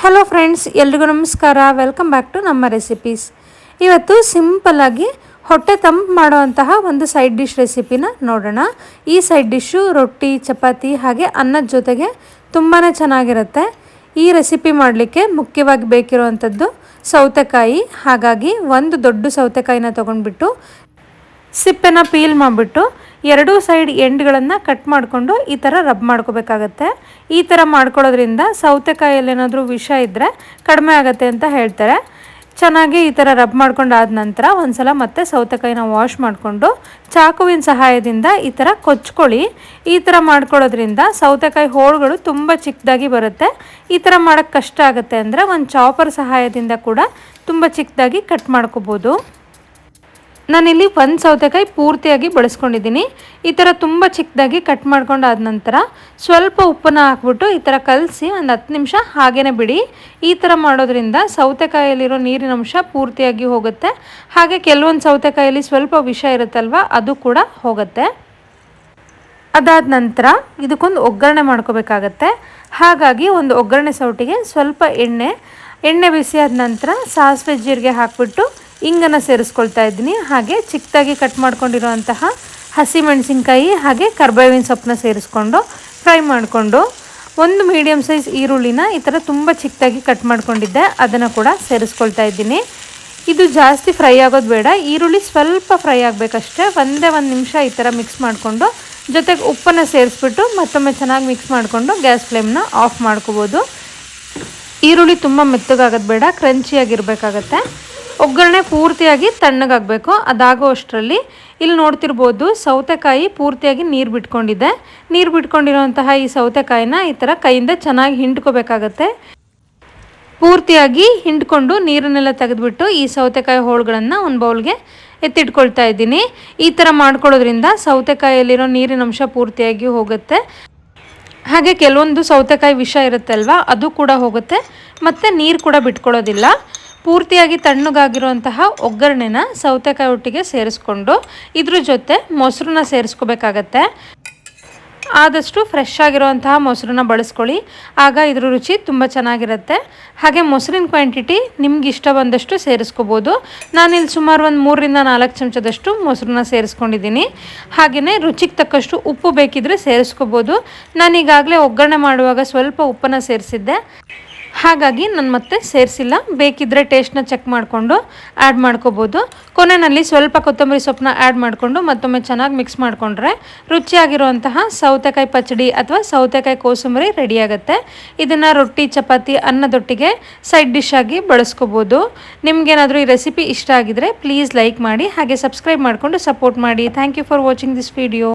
Hello friends, ಎಲ್ರಿಗೂ ನಮಸ್ಕಾರ. Welcome back to ನಮ್ಮ ರೆಸಿಪೀಸ್. ಇವತ್ತು ಸಿಂಪಲ್ಲಾಗಿ ಹೊಟ್ಟೆ ತಂಪು ಮಾಡುವಂತಹ ಒಂದು ಸೈಡ್ ಡಿಶ್ ರೆಸಿಪಿನ ನೋಡೋಣ. ಈ ಸೈಡ್ ಡಿಶ್ಶು ರೊಟ್ಟಿ, ಚಪಾತಿ ಹಾಗೆ ಅನ್ನದ ಜೊತೆಗೆ ತುಂಬಾ ಚೆನ್ನಾಗಿರುತ್ತೆ. ಈ ರೆಸಿಪಿ ಮಾಡಲಿಕ್ಕೆ ಮುಖ್ಯವಾಗಿ ಬೇಕಿರುವಂಥದ್ದು ಸೌತೆಕಾಯಿ. ಹಾಗಾಗಿ ಒಂದು ದೊಡ್ಡ ಸೌತೆಕಾಯಿನ ತೊಗೊಂಡ್ಬಿಟ್ಟು ಸಿಪ್ಪೆನ ಪೀಲ್ ಮಾಡಿಬಿಟ್ಟು ಎರಡೂ ಸೈಡ್ ಎಂಡ್ಗಳನ್ನು ಕಟ್ ಮಾಡಿಕೊಂಡು ಈ ಥರ ರಬ್ ಮಾಡ್ಕೋಬೇಕಾಗತ್ತೆ. ಈ ಥರ ಮಾಡ್ಕೊಳ್ಳೋದ್ರಿಂದ ಸೌತೆಕಾಯಲ್ಲಿ ಏನಾದರೂ ವಿಷ ಇದ್ದರೆ ಕಡಿಮೆ ಆಗುತ್ತೆ ಅಂತ ಹೇಳ್ತಾರೆ. ಚೆನ್ನಾಗಿ ಈ ಥರ ರಬ್ ಮಾಡ್ಕೊಂಡಾದ ನಂತರ ಒಂದು ಸಲ ಮತ್ತೆ ಸೌತೆಕಾಯಿನ ವಾಶ್ ಮಾಡಿಕೊಂಡು ಚಾಕುವಿನ ಸಹಾಯದಿಂದ ಈ ಥರ ಕೊಚ್ಕೊಳ್ಳಿ. ಈ ಥರ ಮಾಡ್ಕೊಳ್ಳೋದ್ರಿಂದ ಸೌತೆಕಾಯಿ ಹೋಳುಗಳು ತುಂಬ ಚಿಕ್ಕದಾಗಿ ಬರುತ್ತೆ. ಈ ಥರ ಮಾಡೋಕ್ಕೆ ಕಷ್ಟ ಆಗುತ್ತೆ ಅಂದರೆ ಒಂದು ಚಾಪರ್ ಸಹಾಯದಿಂದ ಕೂಡ ತುಂಬ ಚಿಕ್ಕದಾಗಿ ಕಟ್ ಮಾಡ್ಕೋಬೋದು. ನಾನಿಲ್ಲಿ ಒಂದು ಸೌತೆಕಾಯಿ ಪೂರ್ತಿಯಾಗಿ ಬಳಸ್ಕೊಂಡಿದ್ದೀನಿ. ಈ ಥರ ತುಂಬ ಚಿಕ್ಕದಾಗಿ ಕಟ್ ಮಾಡ್ಕೊಂಡಾದ ನಂತರ ಸ್ವಲ್ಪ ಉಪ್ಪನ್ನು ಹಾಕ್ಬಿಟ್ಟು ಈ ಥರ ಕಲಸಿ ಒಂದು 10 ನಿಮಿಷ ಹಾಗೇ ಬಿಡಿ. ಈ ಥರ ಮಾಡೋದ್ರಿಂದ ಸೌತೆಕಾಯಲ್ಲಿರೋ ನೀರಿನ ಅಂಶ ಪೂರ್ತಿಯಾಗಿ ಹೋಗುತ್ತೆ. ಹಾಗೆ ಕೆಲವೊಂದು ಸೌತೆಕಾಯಲ್ಲಿ ಸ್ವಲ್ಪ ವಿಷ ಇರುತ್ತಲ್ವ, ಅದು ಕೂಡ ಹೋಗುತ್ತೆ. ಅದಾದ ನಂತರ ಇದಕ್ಕೊಂದು ಒಗ್ಗರಣೆ ಮಾಡ್ಕೋಬೇಕಾಗತ್ತೆ. ಹಾಗಾಗಿ ಒಂದು ಒಗ್ಗರಣೆ ಸೌಟಿಗೆ ಸ್ವಲ್ಪ ಎಣ್ಣೆ ಬಿಸಿಯಾದ ನಂತರ ಸಾಸಿವೆ ಜೀರಿಗೆ ಹಾಕ್ಬಿಟ್ಟು ಇಂಗನ್ನು ಸೇರಿಸ್ಕೊಳ್ತಾ ಇದ್ದೀನಿ. ಹಾಗೆ ಚಿಕ್ಕದಾಗಿ ಕಟ್ ಮಾಡ್ಕೊಂಡಿರೋಂತಹ ಹಸಿಮೆಣಸಿನ್ಕಾಯಿ ಹಾಗೆ ಕರ್ಬೇವಿನ ಸೊಪ್ಪನ್ನ ಸೇರಿಸ್ಕೊಂಡು ಫ್ರೈ ಮಾಡಿಕೊಂಡು ಒಂದು ಮೀಡಿಯಮ್ ಸೈಜ್ ಈರುಳ್ಳಿನ ಈ ಥರ ತುಂಬ ಚಿಕ್ಕದಾಗಿ ಕಟ್ ಮಾಡ್ಕೊಂಡಿದ್ದೆ, ಅದನ್ನು ಕೂಡ ಸೇರಿಸ್ಕೊಳ್ತಾ ಇದ್ದೀನಿ. ಇದು ಜಾಸ್ತಿ ಫ್ರೈ ಆಗೋದು ಬೇಡ, ಈರುಳ್ಳಿ ಸ್ವಲ್ಪ ಫ್ರೈ ಆಗಬೇಕಷ್ಟೇ. ಒಂದೇ ಒಂದು ನಿಮಿಷ ಈ ಥರ ಮಿಕ್ಸ್ ಮಾಡಿಕೊಂಡು ಜೊತೆಗೆ ಉಪ್ಪನ್ನು ಸೇರಿಸ್ಬಿಟ್ಟು ಮತ್ತೊಮ್ಮೆ ಚೆನ್ನಾಗಿ ಮಿಕ್ಸ್ ಮಾಡಿಕೊಂಡು ಗ್ಯಾಸ್ ಫ್ಲೇಮ್ನ ಆಫ್ ಮಾಡ್ಕೋಬೋದು. ಈರುಳ್ಳಿ ತುಂಬ ಮೆತ್ತಗಾಗೋದು ಬೇಡ, ಕ್ರಂಚಿಯಾಗಿರಬೇಕಾಗತ್ತೆ. ಒಗ್ಗರಣೆ ಪೂರ್ತಿಯಾಗಿ ತಣ್ಣಗಾಗಬೇಕು. ಅದಾಗೋ ಅಷ್ಟರಲ್ಲಿ ಇಲ್ಲಿ ನೋಡ್ತಿರ್ಬೋದು ಸೌತೆಕಾಯಿ ಪೂರ್ತಿಯಾಗಿ ನೀರು ಬಿಟ್ಕೊಂಡಿದೆ. ನೀರು ಬಿಟ್ಕೊಂಡಿರೋಂತಹ ಈ ಸೌತೆಕಾಯಿನ ಈ ಥರ ಕೈಯಿಂದ ಚೆನ್ನಾಗಿ ಹಿಂಡ್ಕೋಬೇಕಾಗತ್ತೆ. ಪೂರ್ತಿಯಾಗಿ ಹಿಂಡ್ಕೊಂಡು ನೀರನ್ನೆಲ್ಲ ತೆಗೆದುಬಿಟ್ಟು ಈ ಸೌತೆಕಾಯಿ ಹೋಳುಗಳನ್ನು ಒಂದು ಬೌಲ್ಗೆ ಎತ್ತಿಟ್ಕೊಳ್ತಾ ಇದ್ದೀನಿ. ಈ ಥರ ಮಾಡ್ಕೊಳ್ಳೋದ್ರಿಂದ ಸೌತೆಕಾಯಿಯಲ್ಲಿರೋ ನೀರಿನ ಅಂಶ ಪೂರ್ತಿಯಾಗಿ ಹೋಗುತ್ತೆ. ಹಾಗೆ ಕೆಲವೊಂದು ಸೌತೆಕಾಯಿ ವಿಷ ಇರುತ್ತಲ್ವ, ಅದು ಕೂಡ ಹೋಗುತ್ತೆ ಮತ್ತು ನೀರು ಕೂಡ ಬಿಟ್ಕೊಳ್ಳೋದಿಲ್ಲ. ಪೂರ್ತಿಯಾಗಿ ತಣ್ಣಗಾಗಿರುವಂತಹ ಒಗ್ಗರಣೆನ ಸೌತೆಕಾಯಿ ಒಟ್ಟಿಗೆ ಸೇರಿಸ್ಕೊಂಡು ಇದ್ರ ಜೊತೆ ಮೊಸರನ್ನ ಸೇರಿಸ್ಕೋಬೇಕಾಗತ್ತೆ. ಆದಷ್ಟು ಫ್ರೆಶ್ ಆಗಿರುವಂತಹ ಮೊಸರನ್ನ ಬಳಸ್ಕೊಳ್ಳಿ, ಆಗ ಇದ್ರ ರುಚಿ ತುಂಬ ಚೆನ್ನಾಗಿರುತ್ತೆ. ಹಾಗೆ ಮೊಸರಿನ ಕ್ವಾಂಟಿಟಿ ನಿಮ್ಗೆ ಇಷ್ಟ ಬಂದಷ್ಟು ಸೇರಿಸ್ಕೋಬೋದು. ನಾನಿಲ್ಲಿ ಸುಮಾರು ಒಂದು 3ರಿಂದ 4 ಚಮಚದಷ್ಟು ಮೊಸರನ್ನ ಸೇರಿಸ್ಕೊಂಡಿದ್ದೀನಿ. ಹಾಗೆಯೇ ರುಚಿಗೆ ತಕ್ಕಷ್ಟು ಉಪ್ಪು ಬೇಕಿದ್ರೆ ಸೇರಿಸ್ಕೋಬೋದು. ನಾನೀಗಾಗಲೇ ಒಗ್ಗರಣೆ ಮಾಡುವಾಗ ಸ್ವಲ್ಪ ಉಪ್ಪನ್ನು ಸೇರಿಸಿದ್ದೆ, ಹಾಗಾಗಿ ನಾನು ಮತ್ತೆ ಸೇರಿಸಿಲ್ಲ. ಬೇಕಿದ್ದರೆ ಟೇಸ್ಟ್ನ ಚೆಕ್ ಮಾಡಿಕೊಂಡು ಆ್ಯಡ್ ಮಾಡ್ಕೋಬೋದು. ಕೊನೆಯಲ್ಲಿ ಸ್ವಲ್ಪ ಕೊತ್ತಂಬರಿ ಸೊಪ್ಪನ್ನ ಆ್ಯಡ್ ಮಾಡಿಕೊಂಡು ಮತ್ತೊಮ್ಮೆ ಚೆನ್ನಾಗಿ ಮಿಕ್ಸ್ ಮಾಡಿಕೊಂಡ್ರೆ ರುಚಿಯಾಗಿರುವಂತಹ ಸೌತೆಕಾಯಿ ಪಚಡಿ ಅಥವಾ ಸೌತೆಕಾಯಿ ಕೋಸಂಬರಿ ರೆಡಿಯಾಗುತ್ತೆ. ಇದನ್ನು ರೊಟ್ಟಿ, ಚಪಾತಿ, ಅನ್ನದೊಟ್ಟಿಗೆ ಸೈಡ್ ಡಿಶ್ ಆಗಿ ಬಳಸ್ಕೋಬೋದು. ನಿಮಗೇನಾದರೂ ಈ ರೆಸಿಪಿ ಇಷ್ಟ ಆಗಿದರೆ ಪ್ಲೀಸ್ ಲೈಕ್ ಮಾಡಿ, ಹಾಗೆ ಸಬ್ಸ್ಕ್ರೈಬ್ ಮಾಡಿಕೊಂಡು ಸಪೋರ್ಟ್ ಮಾಡಿ. Thank you for watching this video.